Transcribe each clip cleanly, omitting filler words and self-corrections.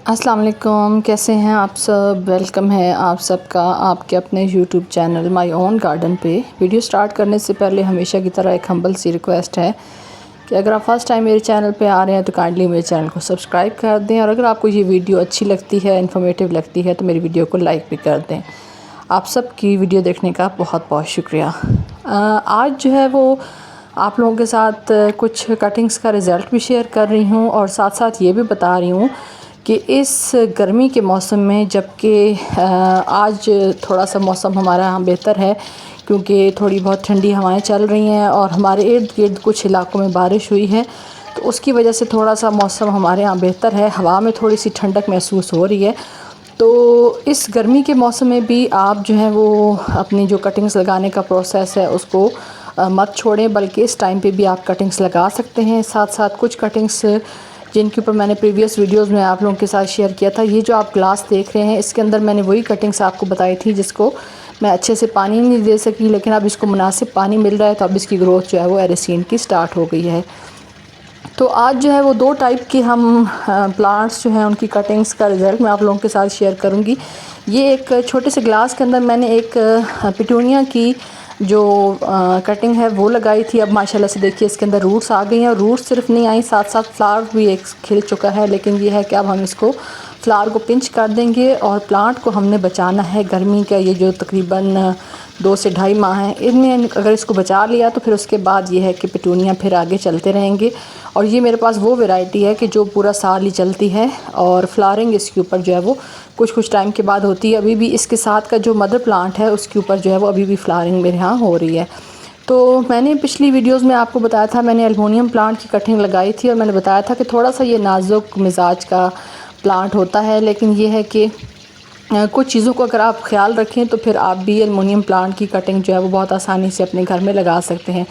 अस्सलाम वालेकुम, कैसे हैं आप सब। वेलकम है आप सबका आपके अपने YouTube channel my own garden पे। वीडियो स्टार्ट करने से पहले हमेशा की तरह एक हम्बल सी रिक्वेस्ट है कि अगर आप फर्स्ट टाइम मेरे चैनल पे आ रहे हैं तो काइंडली मेरे चैनल को सब्सक्राइब कर दें, और अगर आपको ये वीडियो अच्छी लगती है, इन्फॉर्मेटिव लगती है, तो मेरी वीडियो को लाइक भी कर दें। आप सब की वीडियो देखने का बहुत बहुत शुक्रिया। आज जो है वो आप लोगों के साथ कुछ कटिंग्स का रिज़ल्ट भी शेयर कर रही हूँ, और साथ साथ ये भी बता रही हूँ कि इस गर्मी के मौसम में, जबकि आज थोड़ा सा मौसम हमारा यहाँ बेहतर है क्योंकि थोड़ी बहुत ठंडी हवाएं चल रही हैं और हमारे इर्द गिर्द कुछ इलाकों में बारिश हुई है, तो उसकी वजह से थोड़ा सा मौसम हमारे यहाँ बेहतर है। हवा में थोड़ी सी ठंडक महसूस हो रही है। तो इस गर्मी के मौसम में भी आप जो है वो अपनी जो कटिंग्स लगाने का प्रोसेस है उसको मत छोड़ें, बल्कि इस टाइम पे भी आप कटिंग्स लगा सकते हैं। साथ साथ कुछ कटिंग्स जिनके ऊपर मैंने प्रीवियस वीडियोस में आप लोगों के साथ शेयर किया था, ये जो आप ग्लास देख रहे हैं इसके अंदर मैंने वही कटिंग्स आपको बताई थी जिसको मैं अच्छे से पानी नहीं दे सकी, लेकिन अब इसको मुनासिब पानी मिल रहा है तो अब इसकी ग्रोथ जो है वो एरिसीन की स्टार्ट हो गई है। तो आज जो है वो दो टाइप के हम प्लांट्स जो हैं उनकी कटिंग्स का रिज़ल्ट मैं आप लोगों के साथ शेयर करूंगी। ये एक छोटे से ग्लास के अंदर मैंने एक पिटूनिया की जो कटिंग है वो लगाई थी। अब माशाल्लाह से देखिए इसके अंदर रूट्स आ गई हैं, और रूट्स सिर्फ नहीं आई, साथ साथ फ्लावर भी एक खिल चुका है। लेकिन ये है कि अब हम इसको फ्लावर को पिंच कर देंगे, और प्लांट को हमने बचाना है गर्मी का ये जो तकरीबन 2 से ढाई माह है, इनमें अगर इसको बचा लिया तो फिर उसके बाद ये है कि पिटूनिया फिर आगे चलते रहेंगे। और ये मेरे पास वो वैरायटी है कि जो पूरा साल ही चलती है, और फ्लावरिंग इसके ऊपर जो है वो कुछ टाइम के बाद होती है। अभी भी इसके साथ का जो मदर प्लांट है उसके ऊपर जो है वो अभी भी फ्लावरिंग मेरे यहाँ हो रही है। तो मैंने पिछली वीडियोस में आपको बताया था, मैंने एल्युमिनियम प्लांट की कटिंग लगाई थी, और मैंने बताया था कि थोड़ा सा ये नाजुक मिजाज का प्लांट होता है, लेकिन ये है कि कुछ चीज़ों को अगर आप ख्याल रखें तो फिर आप भी एल्युमिनियम प्लांट की कटिंग जो है वो बहुत आसानी से अपने घर में लगा सकते हैं।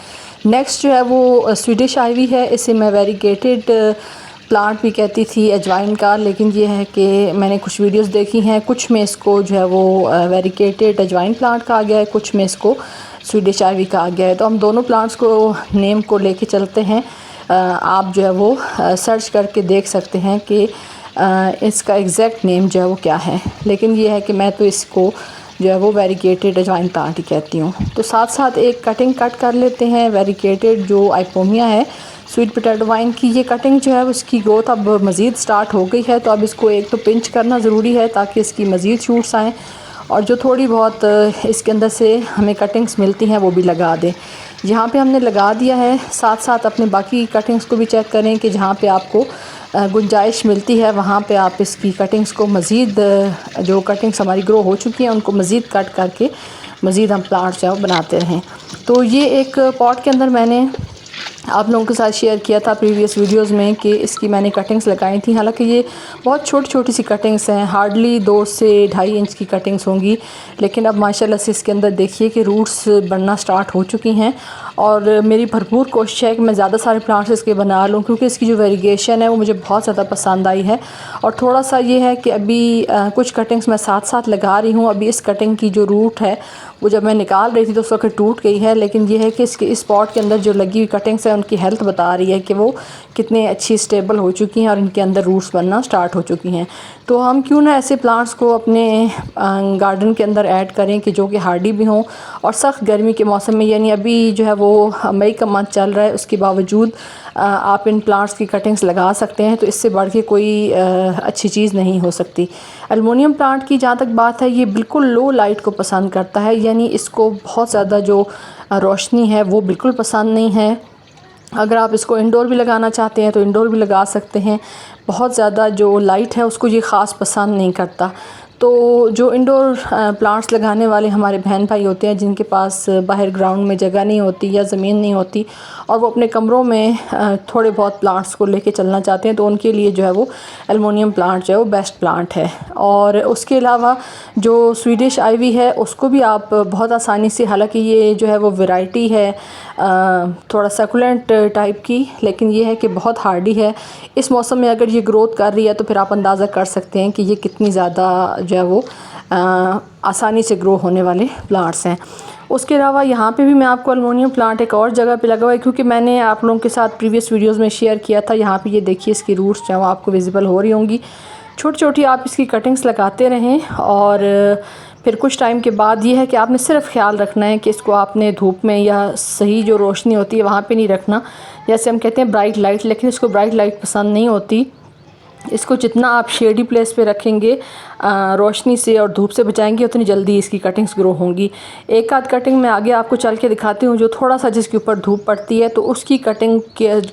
नेक्स्ट जो है वो स्वीडिश आइवी है। इसे मैं वेरीगेटेड प्लांट भी कहती थी अजवाइन का, लेकिन ये है कि मैंने कुछ वीडियोस देखी हैं, कुछ में इसको जो है वो वेरीगेटेड अजवाइन प्लांट कहा गया है, कुछ में इसको स्वीडिश आइवी कहा गया है। तो हम दोनों प्लांट्स को नेम को लेके चलते हैं। आप जो है वो सर्च करके देख सकते हैं कि इसका एग्जैक्ट नेम जो है वो क्या है, लेकिन ये है कि मैं तो इसको जो है वो वेरीगेटेड अजवाइन प्लांट ही कहती हूँ। तो साथ साथ एक कटिंग कट कर लेते हैं वेरीगेटेड जो आइपोमिया है स्वीट पोटैटो वाइन की। ये कटिंग जो है उसकी ग्रोथ अब मज़ीद स्टार्ट हो गई है, तो अब इसको एक तो पिंच करना ज़रूरी है ताकि इसकी मज़ीद शूट्स आएँ, और जो थोड़ी बहुत इसके अंदर से हमें कटिंग्स मिलती हैं वो भी लगा दें। जहाँ पे हमने लगा दिया है, साथ साथ अपने बाकी कटिंग्स को भी चेक करें कि जहाँ पे आपको गुंजाइश मिलती है वहाँ पे आप इसकी कटिंग्स को मज़ीद, जो कटिंग्स हमारी ग्रो हो चुकी हैं उनको मज़ीद कट करके मज़ीद हम प्लांट्स जो है बनाते रहें। तो ये एक पॉट के अंदर मैंने आप लोगों के साथ शेयर किया था प्रीवियस वीडियोस में कि इसकी मैंने कटिंग्स लगाई थी। हालांकि ये बहुत छोटी छोटी सी कटिंग्स हैं, हार्डली 2 से ढाई इंच की कटिंग्स होंगी, लेकिन अब माशाल्लाह से इसके अंदर देखिए कि रूट्स बनना स्टार्ट हो चुकी हैं। और मेरी भरपूर कोशिश है कि मैं ज़्यादा सारे प्लांट्स इसके बना लूँ, क्योंकि इसकी जो वेरिएशन है वो मुझे बहुत ज़्यादा पसंद आई है। और थोड़ा सा ये है कि अभी कुछ कटिंग्स मैं साथ साथ लगा रही हूँ। अभी इस कटिंग की जो रूट है वो जब मैं निकाल रही थी तो उस वक्त टूट गई है, लेकिन ये है कि इसके इस पॉट के अंदर जो लगी हुई कटिंग्स हैं उनकी हेल्थ बता रही है कि वो कितने अच्छी स्टेबल हो चुकी हैं और इनके अंदर रूट्स बनना स्टार्ट हो चुकी हैं। तो हम क्यों ना ऐसे प्लांट्स को अपने गार्डन के अंदर ऐड करें कि जो कि हार्डी भी हों, और सख्त गर्मी के मौसम में, यानी अभी जो है वो मई का मंथ चल रहा है, उसके बावजूद आप इन प्लांट्स की कटिंग्स लगा सकते हैं। तो इससे बढ़ के कोई अच्छी चीज़ नहीं हो सकती। एल्युमिनियम प्लांट की जहाँ तक बात है, ये बिल्कुल लो लाइट को पसंद करता है, यानी इसको बहुत ज़्यादा जो रोशनी है वो बिल्कुल पसंद नहीं है। अगर आप इसको इंडोर भी लगाना चाहते हैं तो इंडोर भी लगा सकते हैं। बहुत ज़्यादा जो लाइट है उसको ये ख़ास पसंद नहीं करता। तो जो इंडोर प्लांट्स लगाने वाले हमारे बहन भाई होते हैं जिनके पास बाहर ग्राउंड में जगह नहीं होती या ज़मीन नहीं होती, और वो अपने कमरों में थोड़े बहुत प्लांट्स को लेके चलना चाहते हैं, तो उनके लिए जो है वो एल्युमिनियम प्लांट जो है वो बेस्ट प्लांट है। और उसके अलावा जो स्वीडिश आइवी है उसको भी आप बहुत आसानी से, हालांकि ये जो है वो वैरायटी है थोड़ा सकुलेंट टाइप की, लेकिन ये है कि बहुत हार्डी है। इस मौसम में अगर ये ग्रोथ कर रही है तो फिर आप अंदाज़ा कर सकते हैं कि ये कितनी ज़्यादा जो है वो आसानी से ग्रो होने वाले प्लांट्स हैं। उसके अलावा यहाँ पे भी मैं आपको एल्युमिनियम प्लांट एक और जगह पे लगा हुआ है, क्योंकि मैंने आप लोगों के साथ प्रीवियस वीडियोस में शेयर किया था। यहाँ पे ये देखिए इसकी रूट्स जो है वो आपको विजिबल हो रही होंगी। छोटी छोटी आप इसकी कटिंग्स लगाते रहें। और फिर कुछ टाइम के बाद ये है कि आपने सिर्फ ख्याल रखना है कि इसको आपने धूप में या सही जो रोशनी होती है वहाँ पे नहीं रखना। जैसे हम कहते हैं ब्राइट लाइट, लेकिन इसको ब्राइट लाइट पसंद नहीं होती। इसको जितना आप शेडी प्लेस पे रखेंगे, रोशनी से और धूप से बचाएंगे, उतनी जल्दी इसकी कटिंग्स ग्रो होंगी। एक आध कटिंग मैं आगे आपको चल के दिखाती हूँ जो थोड़ा सा जिसके ऊपर धूप पड़ती है, तो उसकी कटिंग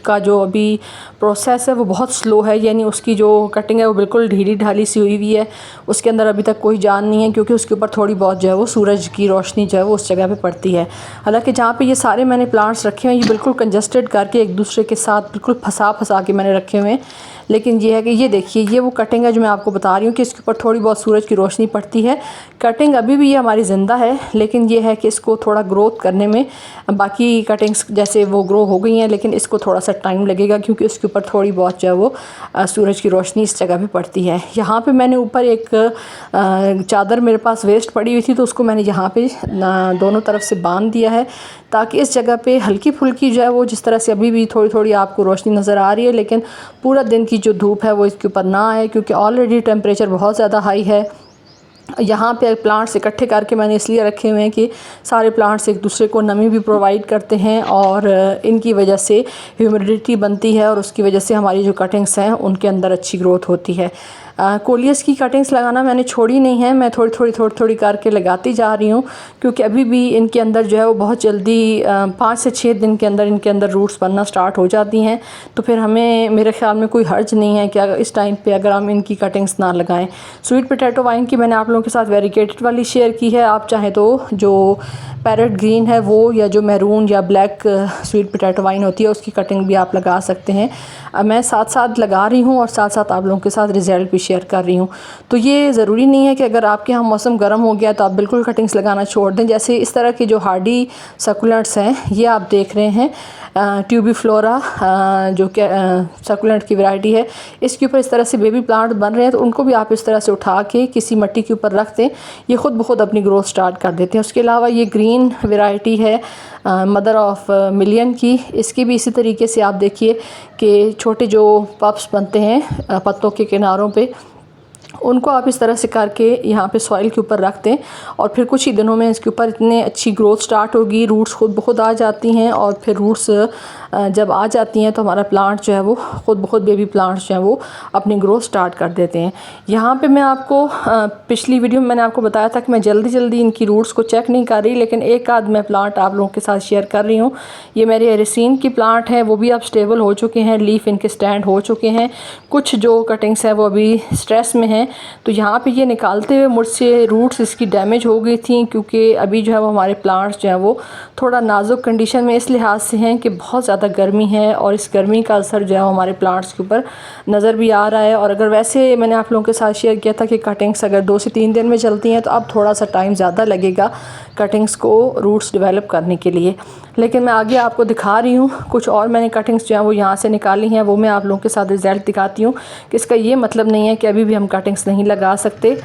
का जो अभी प्रोसेस है वो बहुत स्लो है, यानी उसकी जो कटिंग है वो बिल्कुल ढीली ढाली सी हुई हुई है, उसके अंदर अभी तक कोई जान नहीं है, क्योंकि उसके ऊपर थोड़ी बहुत जो है वो सूरज की रोशनी जो है वो उस जगह पे पड़ती है। हालांकि जहाँ पे ये सारे मैंने प्लांट्स रखे हुए हैं ये बिल्कुल कंजस्टेड करके एक दूसरे के साथ बिल्कुल फंसा के मैंने रखे हुए हैं। लेकिन ये है कि ये देखिए, ये वो कटिंग है जो मैं आपको बता रही हूँ कि इसके ऊपर थोड़ी बहुत सूरज की रोशनी पड़ती है। कटिंग अभी भी ये हमारी ज़िंदा है, लेकिन ये है कि इसको थोड़ा ग्रोथ करने में, बाकी कटिंग्स जैसे वो ग्रो हो गई हैं, लेकिन इसको थोड़ा सा टाइम लगेगा, क्योंकि उसके ऊपर थोड़ी बहुत जो है वो सूरज की रोशनी इस जगह पे पड़ती है। यहाँ पे मैंने ऊपर एक चादर मेरे पास वेस्ट पड़ी हुई थी, तो उसको मैंने यहाँ पे दोनों तरफ से बांध दिया है, ताकि इस जगह पे हल्की फुल्की जो है वो, जिस तरह से अभी भी थोड़ी थोड़ी आपको रोशनी नज़र आ रही है, लेकिन पूरा दिन की जो धूप है वो इसके ऊपर ना आए, क्योंकि ऑलरेडी टेम्परेचर बहुत ज़्यादा हाई है। यहाँ पे प्लांट्स इकट्ठे करके मैंने इसलिए रखे हुए हैं कि सारे प्लांट्स एक दूसरे को नमी भी प्रोवाइड करते हैं, और इनकी वजह से ह्यूमिडिटी बनती है, और उसकी वजह से हमारी जो कटिंग्स हैं उनके अंदर अच्छी ग्रोथ होती है। कोलियस की कटिंग्स लगाना मैंने छोड़ी नहीं है, मैं थोड़ी थोड़ी करके लगाती जा रही हूँ, क्योंकि अभी भी इनके अंदर जो है वो बहुत जल्दी 5 से 6 दिन के अंदर इनके अंदर रूट्स बनना स्टार्ट हो जाती हैं। तो फिर हमें, मेरे ख्याल में कोई हर्ज नहीं है कि अगर इस टाइम पे अगर हम इनकी कटिंग्स ना लगाएं। स्वीट पोटैटो वाइन की मैंने आप लोगों के साथ वेरीकेटेड वाली शेयर की है, आप चाहें तो जो पैरेट ग्रीन है वो, या जो मैरून या ब्लैक स्वीट पोटैटो वाइन होती है उसकी कटिंग भी आप लगा सकते हैं। मैं साथ साथ लगा रही हूँ और साथ साथ आप लोगों के साथ रिज़ल्ट भी शेयर कर रही हूँ। तो ये ज़रूरी नहीं है कि अगर आपके यहाँ मौसम गर्म हो गया तो आप बिल्कुल कटिंग्स लगाना छोड़ दें। जैसे इस तरह की जो हार्डी सकुलेंट्स हैं ये आप देख रहे हैं, ट्यूबीफ्लोरा जो कि सकुलेंट की वैरायटी है, इसके ऊपर इस तरह से बेबी प्लांट बन रहे हैं, तो उनको भी आप इस तरह से उठा के किसी मिट्टी के ऊपर रख दें, ये ख़ुद ब खुद अपनी ग्रोथ स्टार्ट कर देते हैं। उसके अलावा ये ग्रीन वैरायटी है मदर ऑफ मिलियन की, इसकी भी इसी तरीके से आप देखिए कि छोटे जो पप्स बनते हैं पत्तों के किनारों पे, उनको आप इस तरह से करके यहाँ पे सॉइल के ऊपर रख दें, और फिर कुछ ही दिनों में इसके ऊपर इतने अच्छी ग्रोथ स्टार्ट होगी, रूट्स खुद ब खुद आ जाती हैं, और फिर रूट्स जब आ जाती हैं तो हमारा प्लांट जो है वो खुद ब खुद बेबी प्लांट्स जो हैं वो अपनी ग्रोथ स्टार्ट कर देते हैं। यहाँ पे मैं आपको पिछली वीडियो में मैंने आपको बताया था कि मैं जल्दी इनकी रूट्स को चेक नहीं कर रही, लेकिन एक आध मैं प्लांट आप लोगों के साथ शेयर कर रही हूँ। ये मेरे एरिसीन की प्लांट है, वो भी अब स्टेबल हो चुके हैं, लीफ इनके स्टैंड हो चुके हैं। कुछ जो कटिंग्स हैं वो अभी स्ट्रेस में हैं, तो यहाँ पे ये निकालते हुए मुझसे रूट्स इसकी डैमेज हो गई थी, क्योंकि अभी जो है वो हमारे प्लांट्स जो हैं वो थोड़ा नाजुक कंडीशन में इस लिहाज से हैं कि बहुत ज़्यादा गर्मी है, और इस गर्मी का असर जो है हमारे प्लांट्स के ऊपर नज़र भी आ रहा है। और अगर वैसे मैंने आप लोगों के साथ शेयर किया था कि कटिंग्स अगर 2 से 3 दिन में चलती हैं, तो अब थोड़ा सा टाइम ज़्यादा लगेगा कटिंग्स को रूट्स डेवलप करने के लिए। लेकिन मैं आगे आपको दिखा रही हूँ कुछ और मैंने कटिंग्स जो हैं वो यहाँ से निकाली हैं, वो मैं आप लोगों के साथ रिज़ल्ट दिखाती हूँ कि इसका ये मतलब नहीं है कि अभी भी हम कटिंग्स नहीं लगा सकते।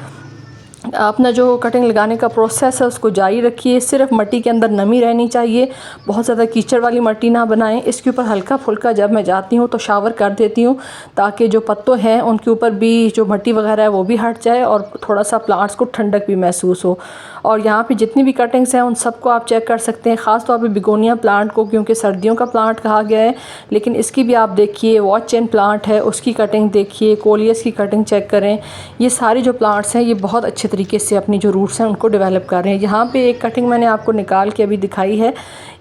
अपना जो कटिंग लगाने का प्रोसेस है उसको जारी रखिए, सिर्फ मिट्टी के अंदर नमी रहनी चाहिए, बहुत ज़्यादा कीचड़ वाली मिट्टी ना बनाएं। इसके ऊपर हल्का फुल्का जब मैं जाती हूँ तो शावर कर देती हूँ, ताकि जो पत्तों हैं उनके ऊपर भी जो मिट्टी वगैरह है वो भी हट जाए, और थोड़ा सा प्लांट्स को ठंडक भी महसूस हो। और यहाँ पे जितनी भी कटिंग्स हैं उन सबको आप चेक कर सकते हैं, ख़ास तौर पे बिगोनिया प्लांट को, क्योंकि सर्दियों का प्लांट कहा गया है, लेकिन इसकी भी आप देखिए, वॉच चेन प्लांट है उसकी कटिंग देखिए, कोलियस की कटिंग चेक करें। ये सारे जो प्लांट्स हैं ये बहुत अच्छे तरीके से अपनी जो रूट्स हैं उनको डेवलप कर रहे हैं। यहाँ पे एक कटिंग मैंने आपको निकाल के अभी दिखाई है,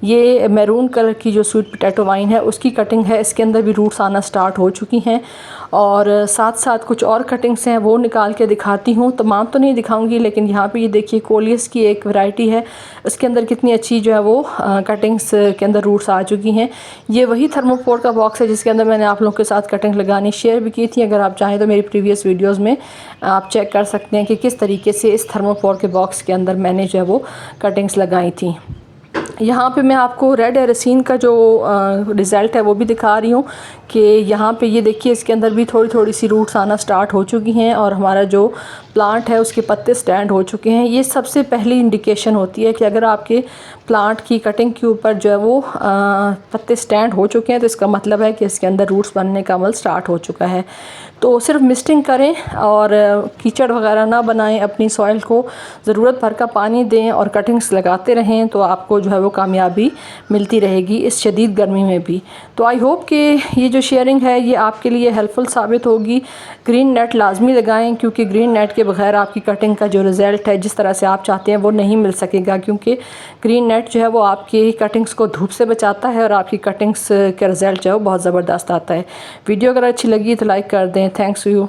ये मैरून कलर की जो स्वीट पोटैटो वाइन है उसकी कटिंग है, इसके अंदर भी रूट्स आना स्टार्ट हो चुकी हैं। और साथ साथ कुछ और कटिंग्स हैं वो निकाल के दिखाती हूँ, तमाम तो नहीं दिखाऊंगी, लेकिन यहाँ पे ये देखिए कोलियस की एक वैरायटी है, इसके अंदर कितनी अच्छी जो है वो कटिंग्स के अंदर रूट्स आ चुकी हैं। ये वही थर्मोकोल का बॉक्स है जिसके अंदर मैंने आप लोगों के साथ कटिंग लगानी शेयर भी की थी, अगर आप चाहें तो मेरी प्रीवियस वीडियोज़ में आप चेक कर सकते हैं कि किस तरीके से इस थर्मोकोल के बॉक्स के अंदर मैंने जो है वो कटिंग्स लगाई थी। यहाँ पे मैं आपको रेड एरेसीन का जो रिज़ल्ट है वो भी दिखा रही हूँ कि यहाँ पे ये देखिए इसके अंदर भी थोड़ी थोड़ी सी रूट्स आना स्टार्ट हो चुकी हैं और हमारा जो प्लांट है उसके पत्ते स्टैंड हो चुके हैं। ये सबसे पहली इंडिकेशन होती है कि अगर आपके प्लांट की कटिंग के ऊपर जो है वो पत्ते स्टैंड हो चुके हैं तो इसका मतलब है कि इसके अंदर रूट्स बनने का अमल स्टार्ट हो चुका है। तो सिर्फ मिस्टिंग करें और कीचड़ वगैरह ना बनाएं, अपनी सॉइल को ज़रूरत भर का पानी दें और कटिंग्स लगाते रहें तो आपको जो है वो कामयाबी मिलती रहेगी इस शदीद गर्मी में भी। तो आई होप कि ये जो शेयरिंग है ये आपके लिए हेल्पफुल साबित होगी। ग्रीन नेट लाजमी लगाएं क्योंकि ग्रीन नेट के बगैर आपकी कटिंग का जो रिज़ल्ट है जिस तरह से आप चाहते हैं वो नहीं मिल सकेगा, क्योंकि ग्रीन नेट जो है वो आपकी कटिंग्स को धूप से बचाता है और आपकी कटिंग्स का रिज़ल्ट जो है वो बहुत ज़बरदस्त आता है। वीडियो अगर अच्छी लगी तो लाइक कर दें। Thanks you.